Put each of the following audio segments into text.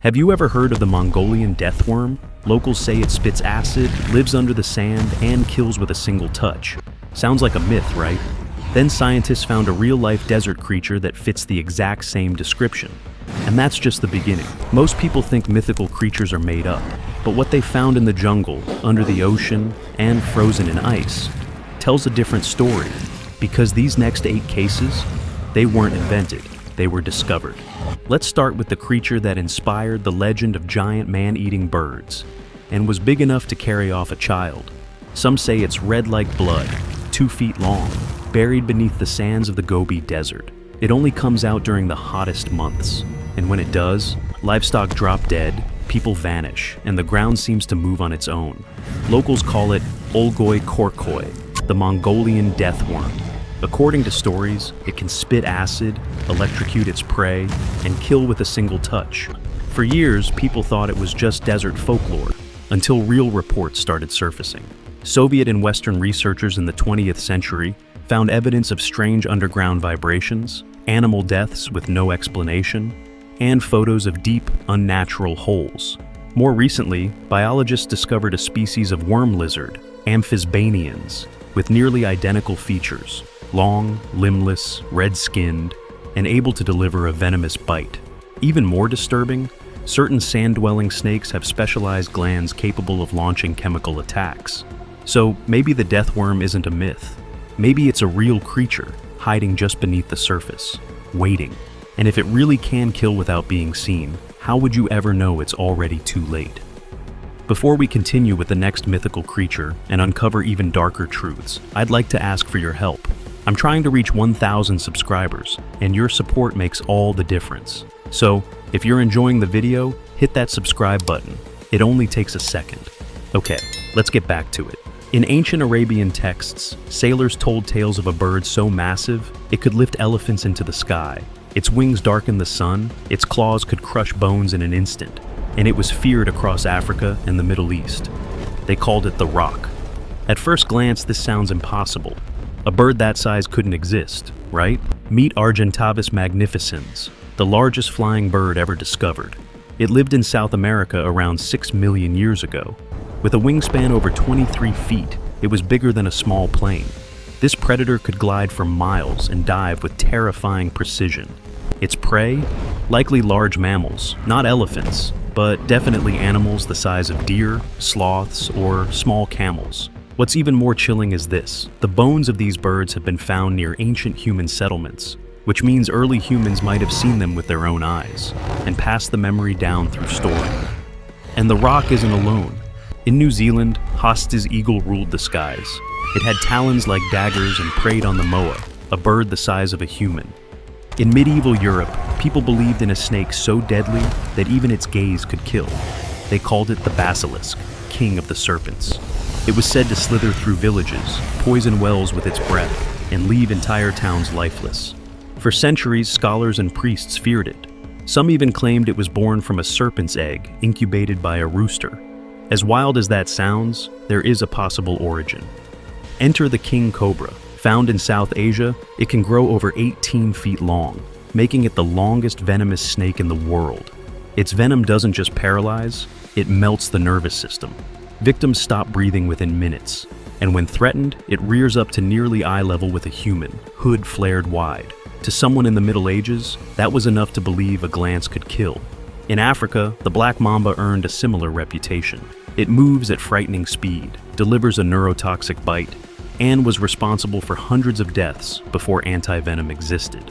Have you ever heard of the Mongolian death worm? Locals say it spits acid, lives under the sand, and kills with a single touch. Sounds like a myth, right? Then scientists found a real-life desert creature that fits the exact same description. And that's just the beginning. Most people think mythical creatures are made up, but what they found in the jungle, under the ocean, and frozen in ice tells a different story, because these next 8 cases, they weren't invented, they were discovered. Let's start with the creature that inspired the legend of giant man-eating birds, and was big enough to carry off a child. Some say it's red like blood, 2 feet long, buried beneath the sands of the Gobi Desert. It only comes out during the hottest months, and when it does, livestock drop dead, people vanish, and the ground seems to move on its own. Locals call it Olgoi Korkoi, the Mongolian death worm. According to stories, it can spit acid, electrocute its prey, and kill with a single touch. For years, people thought it was just desert folklore, until real reports started surfacing. Soviet and Western researchers in the 20th century found evidence of strange underground vibrations, animal deaths with no explanation, and photos of deep, unnatural holes. More recently, biologists discovered a species of worm lizard, Amphisbaenians, with nearly identical features: long, limbless, red-skinned, and able to deliver a venomous bite. Even more disturbing, certain sand-dwelling snakes have specialized glands capable of launching chemical attacks. So maybe the death worm isn't a myth. Maybe it's a real creature, hiding just beneath the surface, waiting. And if it really can kill without being seen, how would you ever know it's already too late? Before we continue with the next mythical creature and uncover even darker truths, I'd like to ask for your help. I'm trying to reach 1,000 subscribers, and your support makes all the difference. So, if you're enjoying the video, hit that subscribe button. It only takes a second. Okay, let's get back to it. In ancient Arabian texts, sailors told tales of a bird so massive, it could lift elephants into the sky. Its wings darkened the sun, its claws could crush bones in an instant, and it was feared across Africa and the Middle East. They called it the Roc. At first glance, this sounds impossible. A bird that size couldn't exist, right? Meet Argentavis magnificens, the largest flying bird ever discovered. It lived in South America around 6 million years ago. With a wingspan over 23 feet, it was bigger than a small plane. This predator could glide for miles and dive with terrifying precision. Its prey? Likely large mammals, not elephants, but definitely animals the size of deer, sloths, or small camels. What's even more chilling is this: the bones of these birds have been found near ancient human settlements, which means early humans might have seen them with their own eyes, and passed the memory down through story. And the Roc isn't alone. In New Zealand, Haast's eagle ruled the skies. It had talons like daggers and preyed on the moa, a bird the size of a human. In medieval Europe, people believed in a snake so deadly that even its gaze could kill. They called it the basilisk, king of the serpents. It was said to slither through villages, poison wells with its breath, and leave entire towns lifeless. For centuries, scholars and priests feared it. Some even claimed it was born from a serpent's egg incubated by a rooster. As wild as that sounds, there is a possible origin. Enter the king cobra. Found in South Asia, it can grow over 18 feet long, making it the longest venomous snake in the world. Its venom doesn't just paralyze, it melts the nervous system. Victims stop breathing within minutes, and when threatened, it rears up to nearly eye level with a human, hood flared wide. To someone in the Middle Ages, that was enough to believe a glance could kill. In Africa, the black mamba earned a similar reputation. It moves at frightening speed, delivers a neurotoxic bite, and was responsible for hundreds of deaths before anti-venom existed.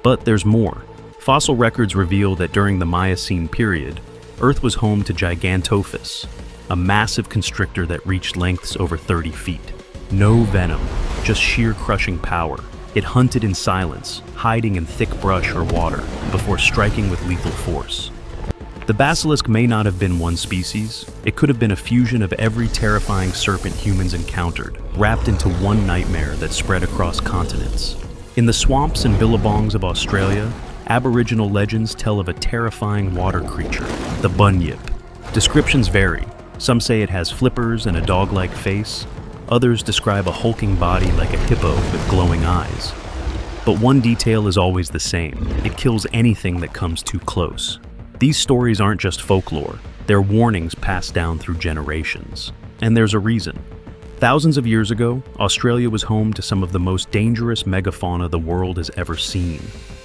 But there's more. Fossil records reveal that during the Miocene period, Earth was home to Gigantophis, a massive constrictor that reached lengths over 30 feet. No venom, just sheer crushing power. It hunted in silence, hiding in thick brush or water, before striking with lethal force. The basilisk may not have been one species. It could have been a fusion of every terrifying serpent humans encountered, wrapped into one nightmare that spread across continents. In the swamps and billabongs of Australia, Aboriginal legends tell of a terrifying water creature, the bunyip. Descriptions vary. Some say it has flippers and a dog-like face. Others describe a hulking body like a hippo with glowing eyes. But one detail is always the same. It kills anything that comes too close. These stories aren't just folklore, they're warnings passed down through generations. And there's a reason. Thousands of years ago, Australia was home to some of the most dangerous megafauna the world has ever seen.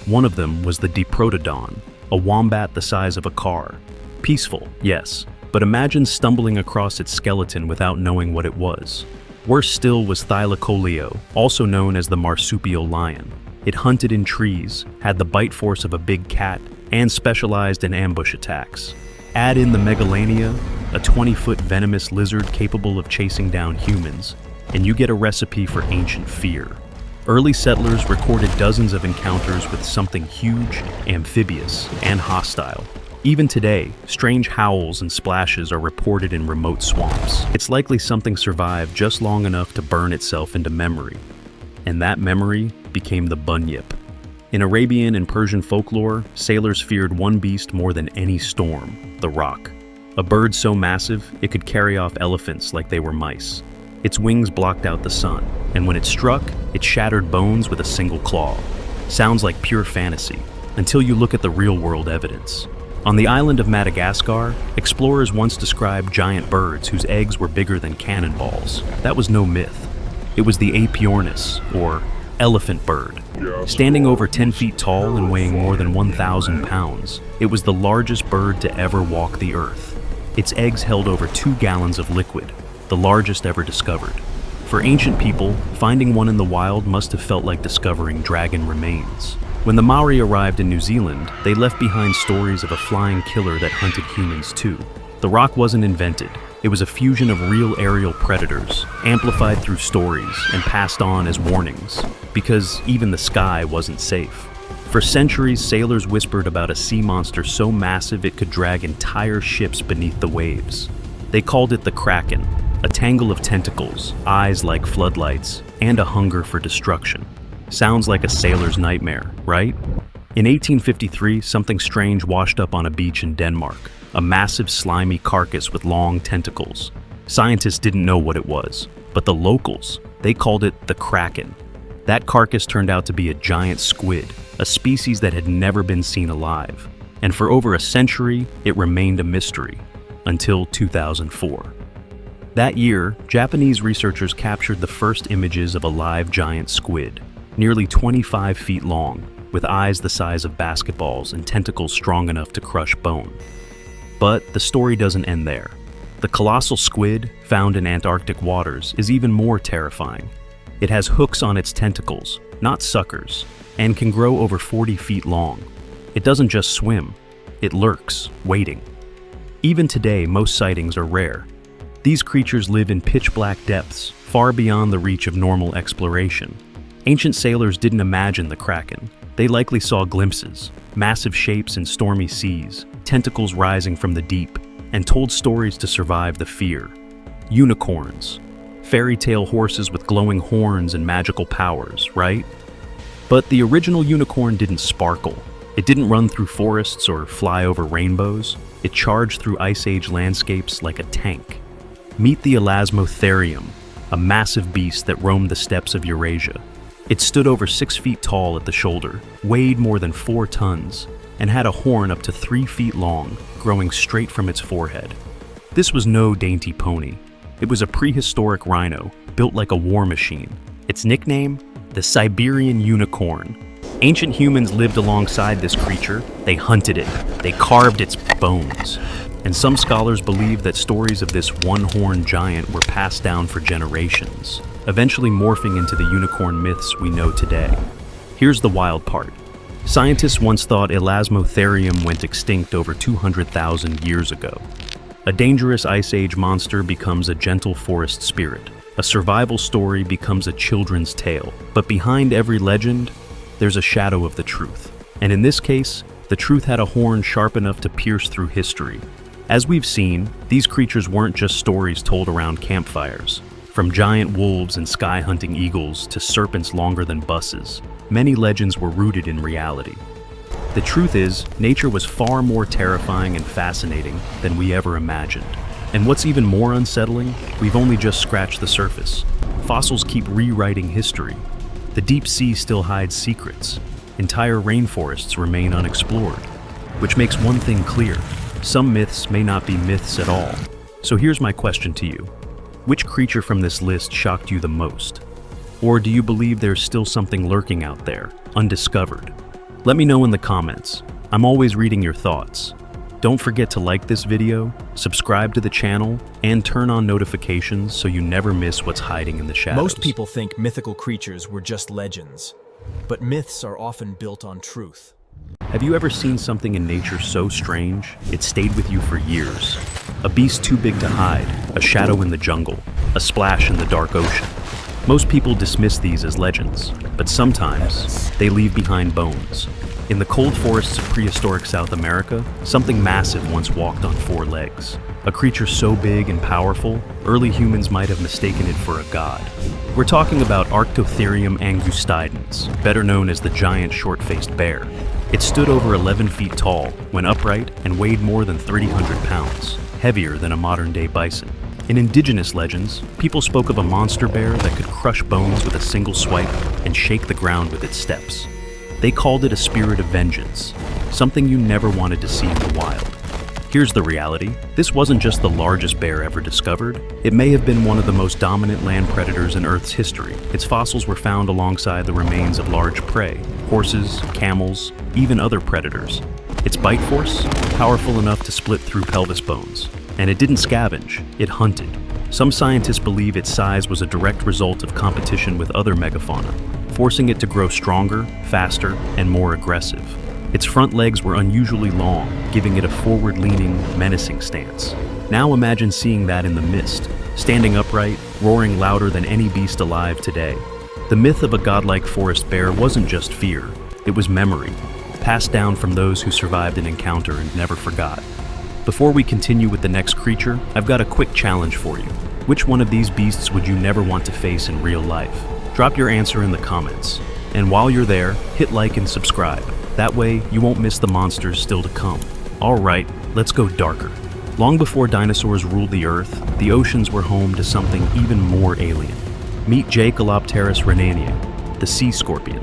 One of them was the Diprotodon, a wombat the size of a car. Peaceful, yes, but imagine stumbling across its skeleton without knowing what it was. Worse still was Thylacoleo, also known as the marsupial lion. It hunted in trees, had the bite force of a big cat, and specialized in ambush attacks. Add in the Megalania, a 20-foot venomous lizard capable of chasing down humans, and you get a recipe for ancient fear. Early settlers recorded dozens of encounters with something huge, amphibious, and hostile. Even today, strange howls and splashes are reported in remote swamps. It's likely something survived just long enough to burn itself into memory. And that memory became the bunyip. In Arabian and Persian folklore, sailors feared one beast more than any storm, the roc. A bird so massive, it could carry off elephants like they were mice. Its wings blocked out the sun, and when it struck, it shattered bones with a single claw. Sounds like pure fantasy, until you look at the real-world evidence. On the island of Madagascar, explorers once described giant birds whose eggs were bigger than cannonballs. That was no myth. It was the Aepyornis, or elephant bird. Standing over 10 feet tall and weighing more than 1,000 pounds, it was the largest bird to ever walk the earth. Its eggs held over 2 gallons of liquid, the largest ever discovered. For ancient people, finding one in the wild must have felt like discovering dragon remains. When the Maori arrived in New Zealand, they left behind stories of a flying killer that hunted humans too. The roc wasn't invented. It was a fusion of real aerial predators, amplified through stories and passed on as warnings, because even the sky wasn't safe. For centuries, sailors whispered about a sea monster so massive it could drag entire ships beneath the waves. They called it the Kraken, a tangle of tentacles, eyes like floodlights, and a hunger for destruction. Sounds like a sailor's nightmare, right? In 1853, something strange washed up on a beach in Denmark, a massive slimy carcass with long tentacles. Scientists didn't know what it was, but the locals, they called it the Kraken. That carcass turned out to be a giant squid, a species that had never been seen alive. And for over a century, it remained a mystery, until 2004. That year, Japanese researchers captured the first images of a live giant squid, nearly 25 feet long, with eyes the size of basketballs and tentacles strong enough to crush bone. But the story doesn't end there. The colossal squid, found in Antarctic waters, is even more terrifying. It has hooks on its tentacles, not suckers, and can grow over 40 feet long. It doesn't just swim, it lurks, waiting. Even today, most sightings are rare. These creatures live in pitch-black depths, far beyond the reach of normal exploration. Ancient sailors didn't imagine the Kraken. They likely saw glimpses, massive shapes in stormy seas, tentacles rising from the deep, and told stories to survive the fear. Unicorns, fairy tale horses with glowing horns and magical powers, right? But the original unicorn didn't sparkle. It didn't run through forests or fly over rainbows. It charged through Ice Age landscapes like a tank. Meet the Elasmotherium, a massive beast that roamed the steppes of Eurasia. It stood over 6 feet tall at the shoulder, weighed more than 4 tons, and had a horn up to 3 feet long, growing straight from its forehead. This was no dainty pony. It was a prehistoric rhino, built like a war machine. Its nickname? The Siberian unicorn. Ancient humans lived alongside this creature. They hunted it. They carved its bones. And some scholars believe that stories of this one-horned giant were passed down for generations, eventually morphing into the unicorn myths we know today. Here's the wild part. Scientists once thought Elasmotherium went extinct over 200,000 years ago. A dangerous Ice Age monster becomes a gentle forest spirit. A survival story becomes a children's tale. But behind every legend, there's a shadow of the truth. And in this case, the truth had a horn sharp enough to pierce through history. As we've seen, these creatures weren't just stories told around campfires. From giant wolves and sky-hunting eagles to serpents longer than buses, many legends were rooted in reality. The truth is, nature was far more terrifying and fascinating than we ever imagined. And what's even more unsettling, we've only just scratched the surface. Fossils keep rewriting history. The deep sea still hides secrets. Entire rainforests remain unexplored. which makes one thing clear: some myths may not be myths at all. So here's my question to you. Which creature from this list shocked you the most? Or do you believe there's still something lurking out there, undiscovered? Let me know in the comments. I'm always reading your thoughts. Don't forget to like this video, subscribe to the channel, and turn on notifications so you never miss what's hiding in the shadows. Most people think mythical creatures were just legends, but myths are often built on truth. Have you ever seen something in nature so strange, it stayed with you for years? A beast too big to hide, a shadow in the jungle, a splash in the dark ocean. Most people dismiss these as legends, but sometimes they leave behind bones. In the cold forests of prehistoric South America, something massive once walked on 4 legs. A creature so big and powerful, early humans might have mistaken it for a god. We're talking about Arctotherium angustidens, better known as the giant short-faced bear. It stood over 11 feet tall, when upright, and weighed more than 300 pounds, heavier than a modern-day bison. In indigenous legends, people spoke of a monster bear that could crush bones with a single swipe and shake the ground with its steps. They called it a spirit of vengeance, something you never wanted to see in the wild. Here's the reality. This wasn't just the largest bear ever discovered. It may have been one of the most dominant land predators in Earth's history. Its fossils were found alongside the remains of large prey, horses, camels, even other predators. Its bite force? Powerful enough to split through pelvis bones. And it didn't scavenge, it hunted. Some scientists believe its size was a direct result of competition with other megafauna, forcing it to grow stronger, faster, and more aggressive. Its front legs were unusually long, giving it a forward-leaning, menacing stance. Now imagine seeing that in the mist, standing upright, roaring louder than any beast alive today. The myth of a godlike forest bear wasn't just fear, it was memory, passed down from those who survived an encounter and never forgot. Before we continue with the next creature, I've got a quick challenge for you. Which one of these beasts would you never want to face in real life? Drop your answer in the comments. And while you're there, hit like and subscribe. That way, you won't miss the monsters still to come. Alright, let's go darker. Long before dinosaurs ruled the earth, the oceans were home to something even more alien. Meet Cyclops rhenania, the sea scorpion.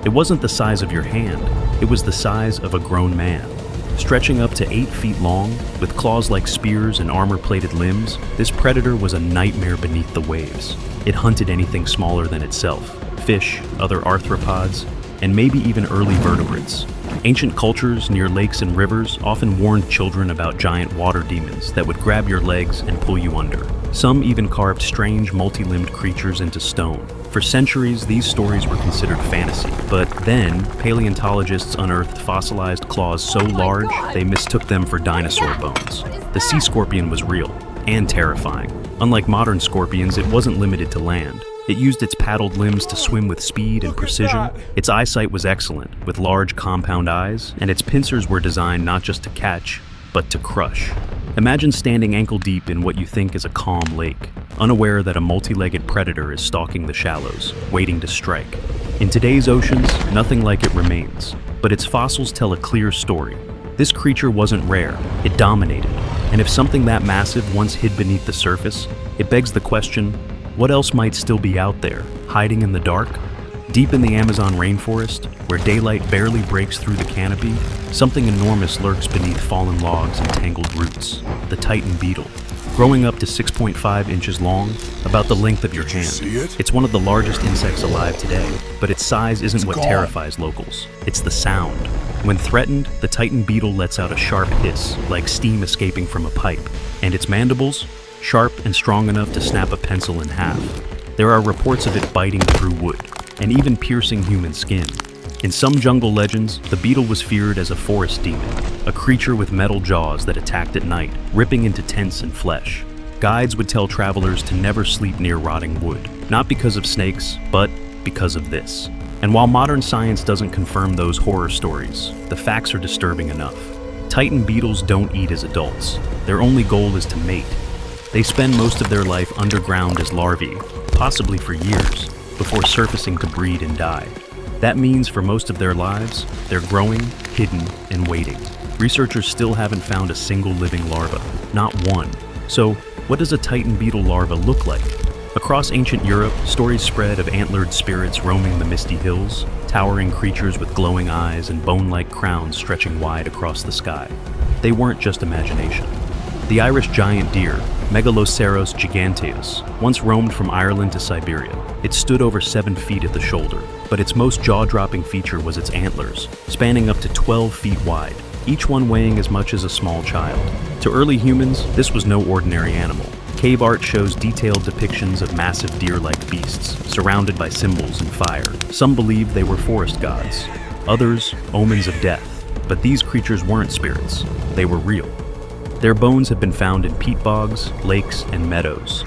It wasn't the size of your hand, it was the size of a grown man. Stretching up to 8 feet long, with claws like spears and armor-plated limbs, this predator was a nightmare beneath the waves. It hunted anything smaller than itself, fish, other arthropods, and maybe even early vertebrates. Ancient cultures near lakes and rivers often warned children about giant water demons that would grab your legs and pull you under. Some even carved strange multi-limbed creatures into stone. For centuries, these stories were considered fantasy, but then paleontologists unearthed fossilized claws so large they mistook them for dinosaur bones. The sea scorpion was real and terrifying. Unlike modern scorpions, it wasn't limited to land. It used its paddled limbs to swim with speed and precision. Its eyesight was excellent, with large compound eyes, and its pincers were designed not just to catch, but to crush. Imagine standing ankle-deep in what you think is a calm lake, unaware that a multi-legged predator is stalking the shallows, waiting to strike. In today's oceans, nothing like it remains, but its fossils tell a clear story. This creature wasn't rare, it dominated. And if something that massive once hid beneath the surface, it begs the question, what else might still be out there, hiding in the dark? Deep in the Amazon rainforest, where daylight barely breaks through the canopy, something enormous lurks beneath fallen logs and tangled roots, the Titan beetle. Growing up to 6.5 inches long, about the length of your hand. It's one of the largest insects alive today, but its size isn't what terrifies locals. It's the sound. When threatened, the Titan beetle lets out a sharp hiss, like steam escaping from a pipe, and its mandibles? Sharp and strong enough to snap a pencil in half. There are reports of it biting through wood, and even piercing human skin. In some jungle legends, the beetle was feared as a forest demon, a creature with metal jaws that attacked at night, ripping into tents and flesh. Guides would tell travelers to never sleep near rotting wood, not because of snakes, but because of this. And while modern science doesn't confirm those horror stories, the facts are disturbing enough. Titan beetles don't eat as adults. Their only goal is to mate. They spend most of their life underground as larvae, possibly for years, before surfacing to breed and die. That means for most of their lives, they're growing, hidden, and waiting. Researchers still haven't found a single living larva, not one. So, what does a Titan beetle larva look like? Across ancient Europe, stories spread of antlered spirits roaming the misty hills, towering creatures with glowing eyes and bone-like crowns stretching wide across the sky. They weren't just imagination. The Irish giant deer, Megaloceros giganteus, once roamed from Ireland to Siberia. It stood over 7 feet at the shoulder, but its most jaw-dropping feature was its antlers, spanning up to 12 feet wide, each one weighing as much as a small child. To early humans, this was no ordinary animal. Cave art shows detailed depictions of massive deer-like beasts, surrounded by symbols and fire. Some believed they were forest gods, others omens of death. But these creatures weren't spirits, they were real. Their bones have been found in peat bogs, lakes, and meadows.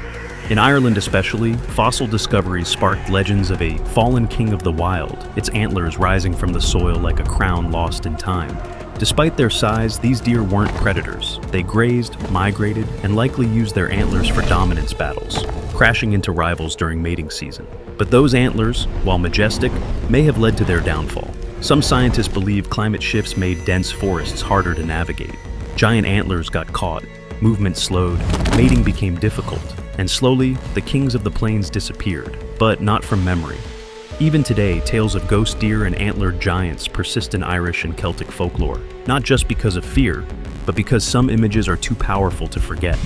In Ireland especially, fossil discoveries sparked legends of a fallen king of the wild, its antlers rising from the soil like a crown lost in time. Despite their size, these deer weren't predators. They grazed, migrated, and likely used their antlers for dominance battles, crashing into rivals during mating season. But those antlers, while majestic, may have led to their downfall. Some scientists believe climate shifts made dense forests harder to navigate. Giant antlers got caught, movement slowed, mating became difficult, and slowly, the kings of the plains disappeared, but not from memory. Even today, tales of ghost deer and antlered giants persist in Irish and Celtic folklore, not just because of fear, but because some images are too powerful to forget.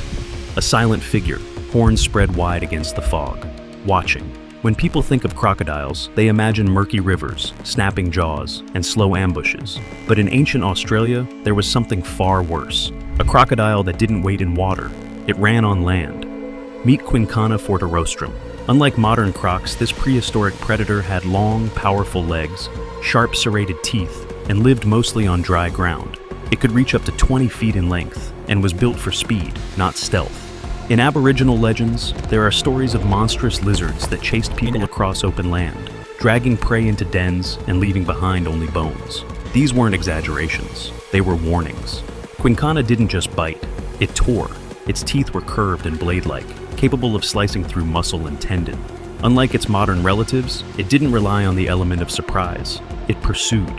A silent figure, horns spread wide against the fog, watching. When people think of crocodiles, they imagine murky rivers, snapping jaws, and slow ambushes. But in ancient Australia, there was something far worse. A crocodile that didn't wait in water. It ran on land. Meet Quincana forterostrum. Unlike modern crocs, this prehistoric predator had long, powerful legs, sharp serrated teeth, and lived mostly on dry ground. It could reach up to 20 feet in length, and was built for speed, not stealth. In Aboriginal legends, there are stories of monstrous lizards that chased people across open land, dragging prey into dens and leaving behind only bones. These weren't exaggerations, they were warnings. Quincana didn't just bite, it tore. Its teeth were curved and blade-like, capable of slicing through muscle and tendon. Unlike its modern relatives, it didn't rely on the element of surprise. It pursued.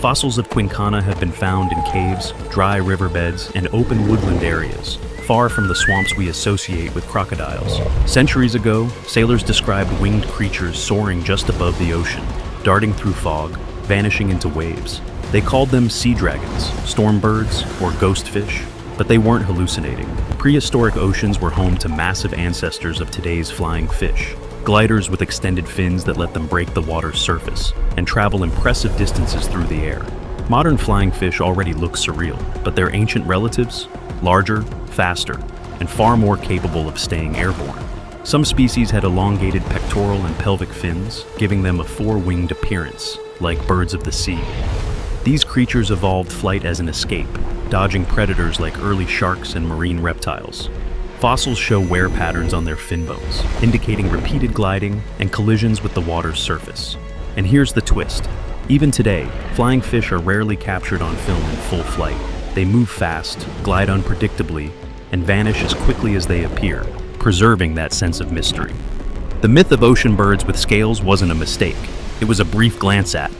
Fossils of Quincana have been found in caves, dry riverbeds, and open woodland areas, far from the swamps we associate with crocodiles. Centuries ago, sailors described winged creatures soaring just above the ocean, darting through fog, vanishing into waves. They called them sea dragons, storm birds, or ghost fish. But they weren't hallucinating. Prehistoric oceans were home to massive ancestors of today's flying fish, gliders with extended fins that let them break the water's surface and travel impressive distances through the air. Modern flying fish already look surreal, but their ancient relatives? Larger, faster, and far more capable of staying airborne. Some species had elongated pectoral and pelvic fins, giving them a four-winged appearance, like birds of the sea. These creatures evolved flight as an escape, dodging predators like early sharks and marine reptiles. Fossils show wear patterns on their fin bones, indicating repeated gliding and collisions with the water's surface. And here's the twist. Even today, flying fish are rarely captured on film in full flight. They move fast, glide unpredictably, and vanish as quickly as they appear, preserving that sense of mystery. The myth of ocean birds with scales wasn't a mistake. It was a brief glance at.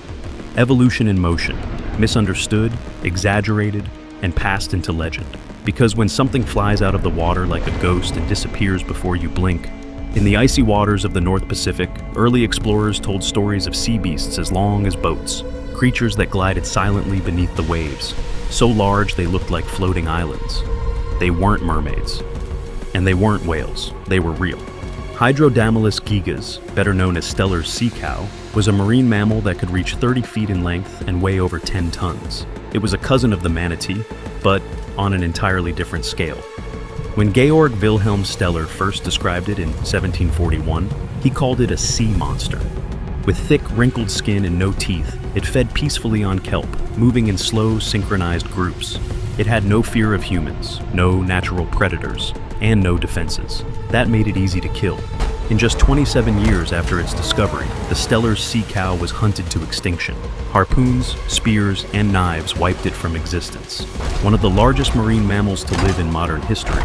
Evolution in motion, misunderstood, exaggerated, and passed into legend. Because when something flies out of the water like a ghost and disappears before you blink, in the icy waters of the North Pacific, early explorers told stories of sea beasts as long as boats, creatures that glided silently beneath the waves, so large they looked like floating islands. They weren't mermaids. And they weren't whales, they were real. Hydrodamylus gigas, better known as Steller's sea cow, was a marine mammal that could reach 30 feet in length and weigh over 10 tons. It was a cousin of the manatee, but on an entirely different scale. When Georg Wilhelm Steller first described it in 1741, he called it a sea monster. With thick, wrinkled skin and no teeth, it fed peacefully on kelp, moving in slow, synchronized groups. It had no fear of humans, no natural predators, and no defenses. That made it easy to kill. In just 27 years after its discovery, the Steller's sea cow was hunted to extinction. Harpoons, spears, and knives wiped it from existence. One of the largest marine mammals to live in modern history,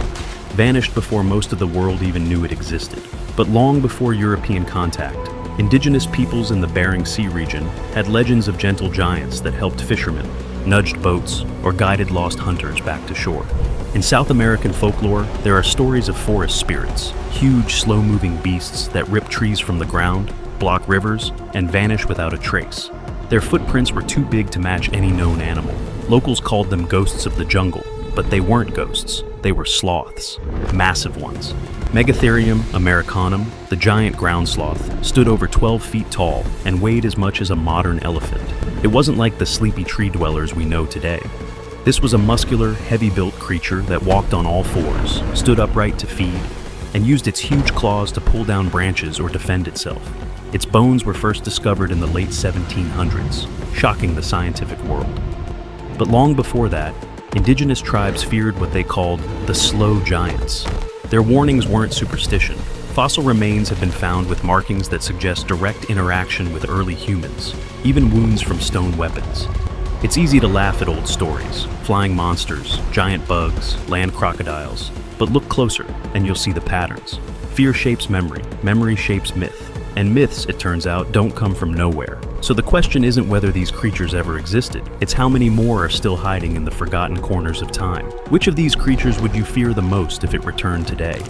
vanished before most of the world even knew it existed. But long before European contact, indigenous peoples in the Bering Sea region had legends of gentle giants that helped fishermen, nudged boats, or guided lost hunters back to shore. In South American folklore, there are stories of forest spirits, huge, slow-moving beasts that rip trees from the ground, block rivers, and vanish without a trace. Their footprints were too big to match any known animal. Locals called them ghosts of the jungle, but they weren't ghosts. They were sloths, massive ones. Megatherium americanum, the giant ground sloth, stood over 12 feet tall and weighed as much as a modern elephant. It wasn't like the sleepy tree dwellers we know today. This was a muscular, heavy-built creature that walked on all fours, stood upright to feed, and used its huge claws to pull down branches or defend itself. Its bones were first discovered in the late 1700s, shocking the scientific world. But long before that, indigenous tribes feared what they called the slow giants. Their warnings weren't superstition. Fossil remains have been found with markings that suggest direct interaction with early humans, even wounds from stone weapons. It's easy to laugh at old stories, flying monsters, giant bugs, land crocodiles, but look closer and you'll see the patterns. Fear shapes memory, memory shapes myth, and myths, it turns out, don't come from nowhere. So the question isn't whether these creatures ever existed, it's how many more are still hiding in the forgotten corners of time. Which of these creatures would you fear the most if it returned today?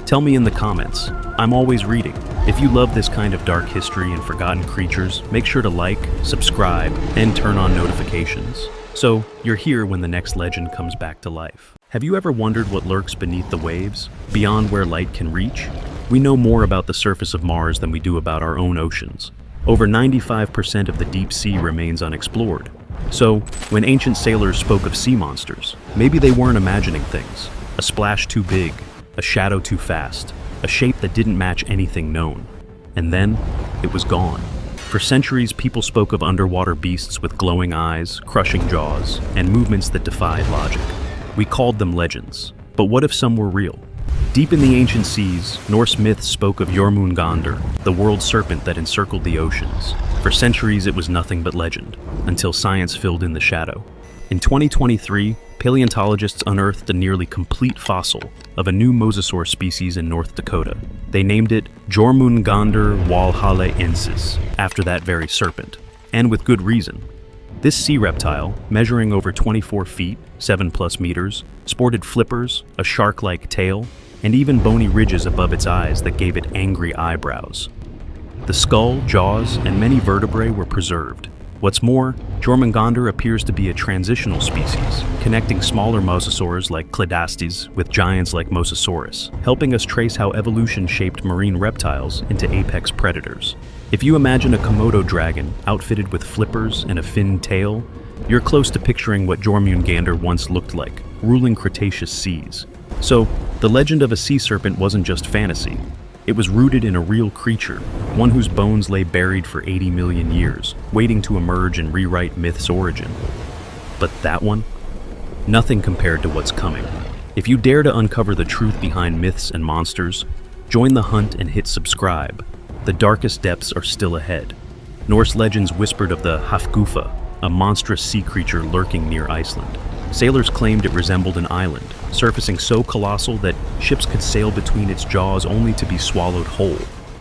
Tell me in the comments. I'm always reading. If you love this kind of dark history and forgotten creatures, make sure to like, subscribe, and turn on notifications. So you're here when the next legend comes back to life. Have you ever wondered what lurks beneath the waves, beyond where light can reach? We know more about the surface of Mars than we do about our own oceans. Over 95% of the deep sea remains unexplored. So, when ancient sailors spoke of sea monsters, maybe they weren't imagining things. A splash too big, a shadow too fast, a shape that didn't match anything known. And then, it was gone. For centuries, people spoke of underwater beasts with glowing eyes, crushing jaws, and movements that defied logic. We called them legends. But what if some were real? Deep in the ancient seas, Norse myths spoke of Jormungandr, the world serpent that encircled the oceans. For centuries, it was nothing but legend, until science filled in the shadow. In 2023, paleontologists unearthed a nearly complete fossil of a new mosasaur species in North Dakota. They named it Jormungandr walhallensis, after that very serpent, and with good reason. This sea reptile, measuring over 24 feet, 7+ meters, sported flippers, a shark-like tail, and even bony ridges above its eyes that gave it angry eyebrows. The skull, jaws, and many vertebrae were preserved. What's more, Jormungandr appears to be a transitional species, connecting smaller mosasaurs like Cledastes with giants like Mosasaurus, helping us trace how evolution shaped marine reptiles into apex predators. If you imagine a Komodo dragon outfitted with flippers and a finned tail, you're close to picturing what Jormungandr once looked like, ruling Cretaceous seas. So, the legend of a sea serpent wasn't just fantasy. It was rooted in a real creature, one whose bones lay buried for 80 million years, waiting to emerge and rewrite myth's origin. But that one? Nothing compared to what's coming. If you dare to uncover the truth behind myths and monsters, join the hunt and hit subscribe. The darkest depths are still ahead. Norse legends whispered of the Hafgufa, a monstrous sea creature lurking near Iceland. Sailors claimed it resembled an island, surfacing so colossal that ships could sail between its jaws only to be swallowed whole.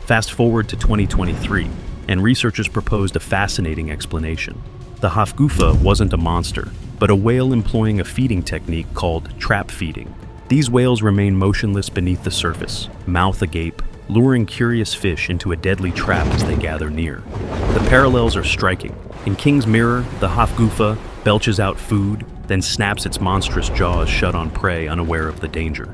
Fast forward to 2023, and researchers proposed a fascinating explanation. The Hafgufa wasn't a monster, but a whale employing a feeding technique called trap feeding. These whales remain motionless beneath the surface, mouth agape, luring curious fish into a deadly trap as they gather near. The parallels are striking. In King's Mirror, the Hafgufa belches out food, then snaps its monstrous jaws shut on prey unaware of the danger.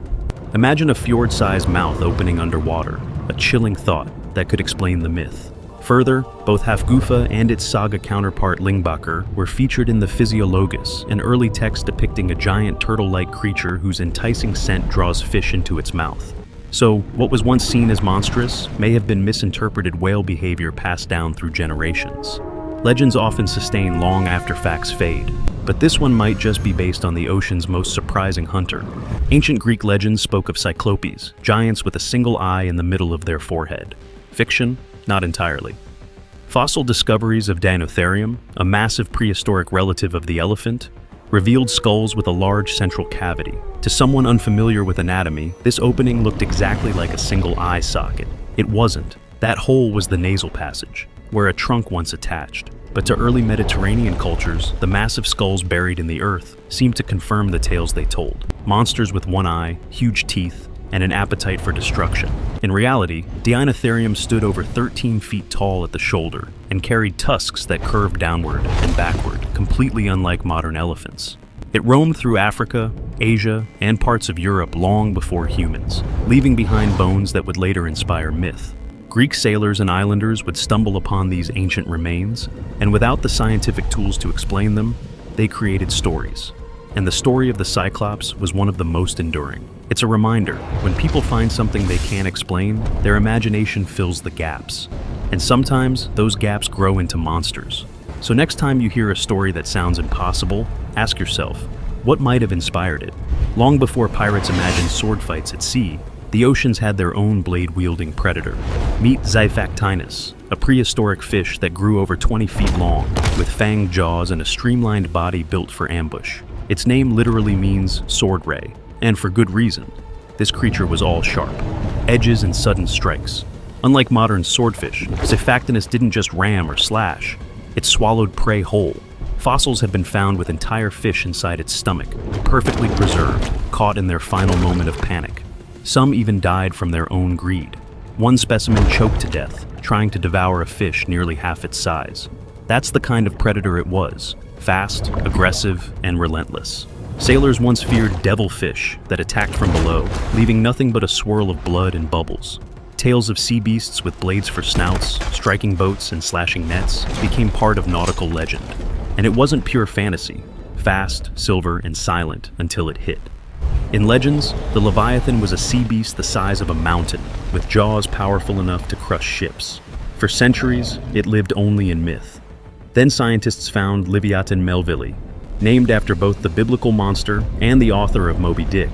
Imagine a fjord-sized mouth opening underwater, a chilling thought that could explain the myth. Further, both Hafgufa and its saga counterpart Lingbakker were featured in the Physiologus, an early text depicting a giant turtle-like creature whose enticing scent draws fish into its mouth. So, what was once seen as monstrous may have been misinterpreted whale behavior passed down through generations. Legends often sustain long after facts fade, but this one might just be based on the ocean's most surprising hunter. Ancient Greek legends spoke of Cyclopes, giants with a single eye in the middle of their forehead. Fiction? Not entirely. Fossil discoveries of Deinotherium, a massive prehistoric relative of the elephant, revealed skulls with a large central cavity. To someone unfamiliar with anatomy, this opening looked exactly like a single eye socket. It wasn't. That hole was the nasal passage, where a trunk once attached. But to early Mediterranean cultures, the massive skulls buried in the earth seemed to confirm the tales they told. Monsters with one eye, huge teeth, and an appetite for destruction. In reality, Deinotherium stood over 13 feet tall at the shoulder and carried tusks that curved downward and backward, completely unlike modern elephants. It roamed through Africa, Asia, and parts of Europe long before humans, leaving behind bones that would later inspire myth. Greek sailors and islanders would stumble upon these ancient remains, and without the scientific tools to explain them, they created stories. And the story of the Cyclops was one of the most enduring. It's a reminder, when people find something they can't explain, their imagination fills the gaps. And sometimes, those gaps grow into monsters. So next time you hear a story that sounds impossible, ask yourself, what might have inspired it? Long before pirates imagined sword fights at sea, the oceans had their own blade-wielding predator. Meet Xiphactinus, a prehistoric fish that grew over 20 feet long, with fanged jaws and a streamlined body built for ambush. Its name literally means sword ray, and for good reason. This creature was all sharp, edges and sudden strikes. Unlike modern swordfish, Xiphactinus didn't just ram or slash, it swallowed prey whole. Fossils have been found with entire fish inside its stomach, perfectly preserved, caught in their final moment of panic. Some even died from their own greed. One specimen choked to death, trying to devour a fish nearly half its size. That's the kind of predator it was, fast, aggressive, and relentless. Sailors once feared devilfish that attacked from below, leaving nothing but a swirl of blood and bubbles. Tales of sea beasts with blades for snouts, striking boats and slashing nets became part of nautical legend. And it wasn't pure fantasy, fast, silver, and silent until it hit. In legends, the Leviathan was a sea beast the size of a mountain, with jaws powerful enough to crush ships. For centuries, it lived only in myth. Then scientists found Leviathan melvillei, named after both the biblical monster and the author of Moby Dick.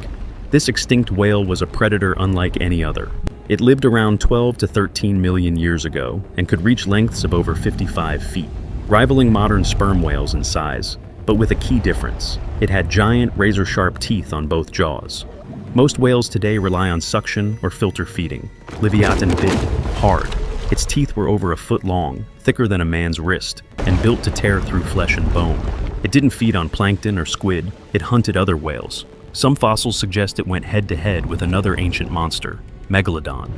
This extinct whale was a predator unlike any other. It lived around 12 to 13 million years ago and could reach lengths of over 55 feet, rivaling modern sperm whales in size, but with a key difference. It had giant, razor-sharp teeth on both jaws. Most whales today rely on suction or filter feeding. Leviathan bit hard. Its teeth were over a foot long, thicker than a man's wrist, and built to tear through flesh and bone. It didn't feed on plankton or squid, it hunted other whales. Some fossils suggest it went head-to-head with another ancient monster, Megalodon.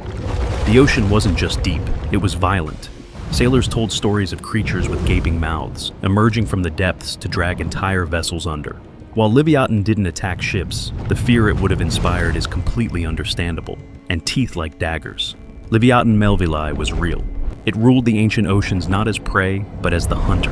The ocean wasn't just deep, it was violent. Sailors told stories of creatures with gaping mouths, emerging from the depths to drag entire vessels under. While Leviathan didn't attack ships, the fear it would have inspired is completely understandable, and teeth like daggers. Leviathan melvillei was real. It ruled the ancient oceans not as prey, but as the hunter.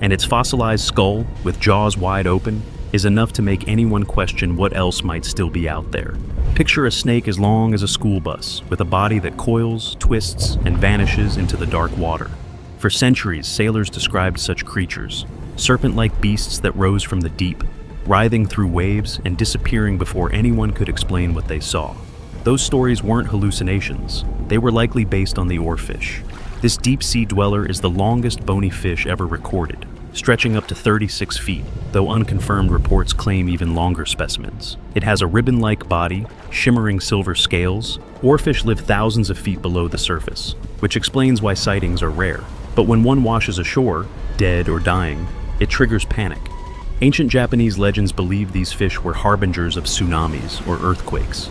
And its fossilized skull, with jaws wide open, is enough to make anyone question what else might still be out there. Picture a snake as long as a school bus, with a body that coils, twists, and vanishes into the dark water. For centuries, sailors described such creatures, serpent-like beasts that rose from the deep, writhing through waves and disappearing before anyone could explain what they saw. Those stories weren't hallucinations. They were likely based on the oarfish. This deep-sea dweller is the longest bony fish ever recorded, stretching up to 36 feet, though unconfirmed reports claim even longer specimens. It has a ribbon-like body, shimmering silver scales. Oarfish live thousands of feet below the surface, which explains why sightings are rare. But when one washes ashore, dead or dying, it triggers panic. Ancient Japanese legends believed these fish were harbingers of tsunamis or earthquakes.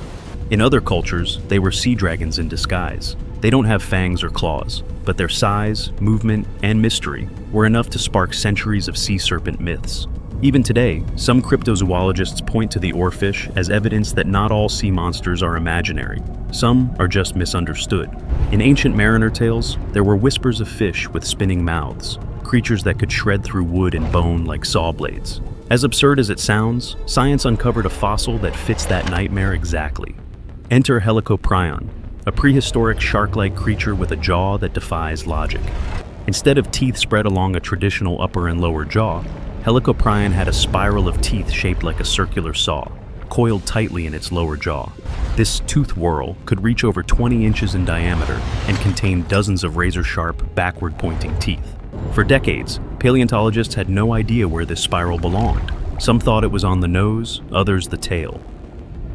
In other cultures, they were sea dragons in disguise. They don't have fangs or claws, but their size, movement, and mystery were enough to spark centuries of sea serpent myths. Even today, some cryptozoologists point to the oarfish as evidence that not all sea monsters are imaginary. Some are just misunderstood. In ancient mariner tales, there were whispers of fish with spinning mouths, creatures that could shred through wood and bone like saw blades. As absurd as it sounds, science uncovered a fossil that fits that nightmare exactly. Enter Helicoprion, a prehistoric shark-like creature with a jaw that defies logic. Instead of teeth spread along a traditional upper and lower jaw, Helicoprion had a spiral of teeth shaped like a circular saw, coiled tightly in its lower jaw. This tooth whorl could reach over 20 inches in diameter and contain dozens of razor-sharp, backward-pointing teeth. For decades, paleontologists had no idea where this spiral belonged. Some thought it was on the nose, others the tail.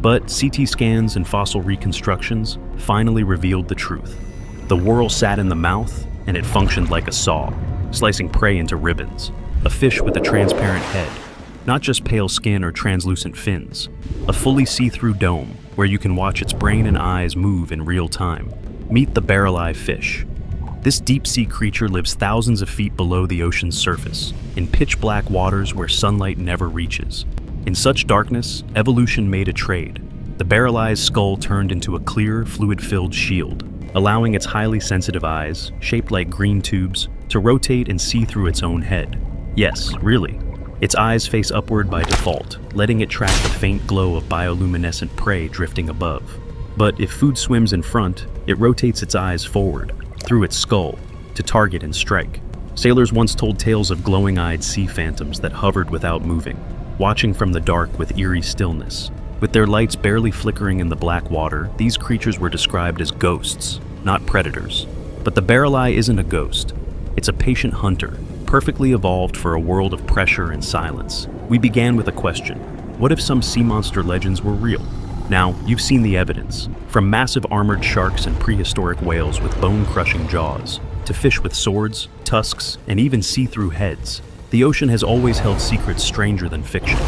But CT scans and fossil reconstructions finally revealed the truth. The whorl sat in the mouth, and it functioned like a saw, slicing prey into ribbons. A fish with a transparent head, not just pale skin or translucent fins. A fully see-through dome, where you can watch its brain and eyes move in real time. Meet the barrel-eye fish. This deep-sea creature lives thousands of feet below the ocean's surface, in pitch-black waters where sunlight never reaches. In such darkness, evolution made a trade. The barrel-eye's skull turned into a clear, fluid-filled shield, allowing its highly sensitive eyes, shaped like green tubes, to rotate and see through its own head. Yes, really. Its eyes face upward by default, letting it track the faint glow of bioluminescent prey drifting above. But if food swims in front, it rotates its eyes forward, through its skull, to target and strike. Sailors once told tales of glowing-eyed sea phantoms that hovered without moving, watching from the dark with eerie stillness. With their lights barely flickering in the black water, these creatures were described as ghosts, not predators. But the barrel eye isn't a ghost. It's a patient hunter, perfectly evolved for a world of pressure and silence. We began with a question: what if some sea monster legends were real? Now, you've seen the evidence. From massive armored sharks and prehistoric whales with bone-crushing jaws, to fish with swords, tusks, and even see-through heads, the ocean has always held secrets stranger than fiction.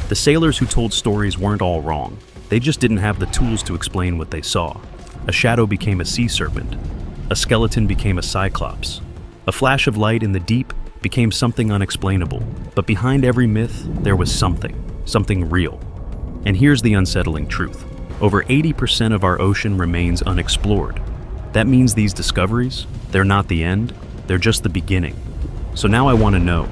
The sailors who told stories weren't all wrong. They just didn't have the tools to explain what they saw. A shadow became a sea serpent. A skeleton became a Cyclops. A flash of light in the deep became something unexplainable. But behind every myth, there was something real. And here's the unsettling truth. Over 80% of our ocean remains unexplored. That means these discoveries, they're not the end, they're just the beginning. So now I want to know,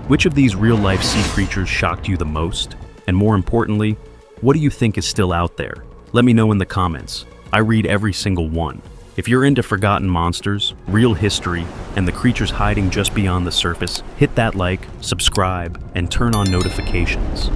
which of these real-life sea creatures shocked you the most? And more importantly, what do you think is still out there? Let me know in the comments. I read every single one. If you're into forgotten monsters, real history, and the creatures hiding just beyond the surface, hit that like, subscribe, and turn on notifications.